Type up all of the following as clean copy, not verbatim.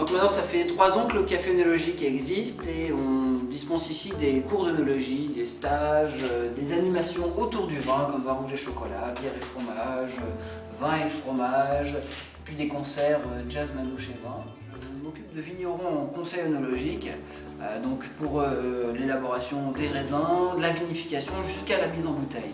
Donc maintenant ça fait 3 ans que le café œnologique existe et on dispense ici des cours d'œnologie, des stages, des animations autour du vin comme vin rouge et chocolat, bière et fromage, vin et fromage, puis des concerts jazz, manouche et vin. Je m'occupe de vignerons en conseil œnologique, donc pour l'élaboration des raisins, de la vinification jusqu'à la mise en bouteille.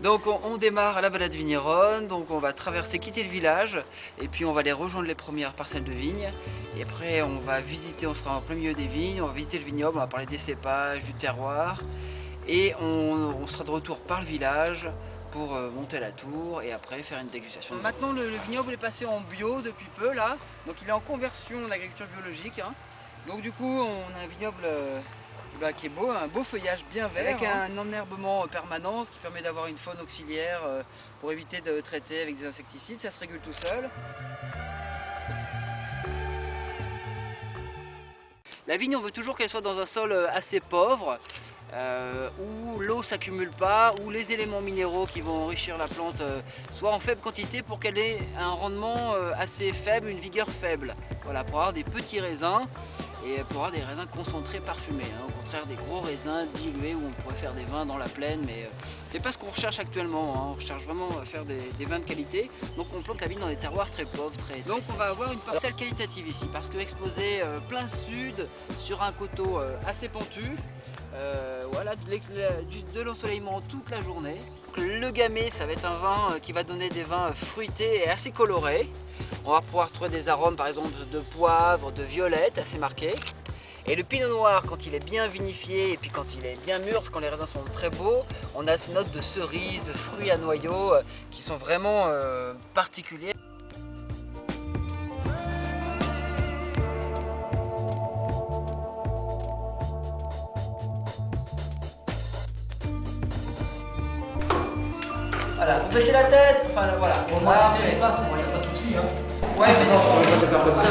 Donc on démarre à la balade vigneronne, donc on va quitter le village et puis on va aller rejoindre les premières parcelles de vignes et après on va visiter, on sera en plein milieu des vignes, on va visiter le vignoble, on va parler des cépages, du terroir et on sera de retour par le village pour monter la tour et après faire une dégustation. Maintenant le vignoble est passé en bio depuis peu là, donc il est en conversion en agriculture biologique, hein. Donc du coup on a un vignoble qui est beau, un beau feuillage bien vert, avec un enherbement permanent, ce qui permet d'avoir une faune auxiliaire pour éviter de traiter avec des insecticides, ça se régule tout seul. La vigne, on veut toujours qu'elle soit dans un sol assez pauvre, où l'eau ne s'accumule pas, où les éléments minéraux qui vont enrichir la plante soient en faible quantité pour qu'elle ait un rendement assez faible, une vigueur faible. Voilà, pour avoir des petits raisins et pour avoir des raisins concentrés parfumés, hein. Au contraire des gros raisins dilués où on pourrait faire des vins dans la plaine, mais c'est pas ce qu'on recherche actuellement, hein. On recherche vraiment à faire des vins de qualité, donc on plante la vigne dans des terroirs très pauvres, très donc on va avoir une parcelle qualitative ici, parce que exposée plein sud, sur un coteau assez pentu, voilà, de l'ensoleillement toute la journée. Le gamay, ça va être un vin qui va donner des vins fruités et assez colorés. On va pouvoir trouver des arômes par exemple de poivre, de violette assez marqués. Et le pinot noir, quand il est bien vinifié et puis quand il est bien mûr, quand les raisins sont très beaux, on a ces notes de cerises, de fruits à noyaux qui sont vraiment particuliers. Voilà, vous baissez la tête, enfin voilà. Bon, moi, c'est les passes, moi, il n'y a pas de souci, hein. Ouais, mais non, je ne peux pas te faire comme ça.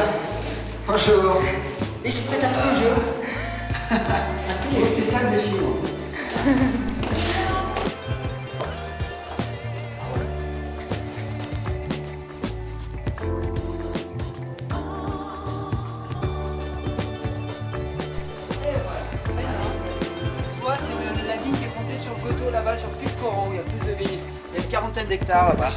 Bonjour. Mais je suis prête à tout le jeu. À tout. C'était ça le défi, moi. Soit c'est la vigne qui est plantée sur le coteau là-bas, sur le puits de Coran, où il y a plus de vignes. Il y a une quarantaine d'hectares là-bas.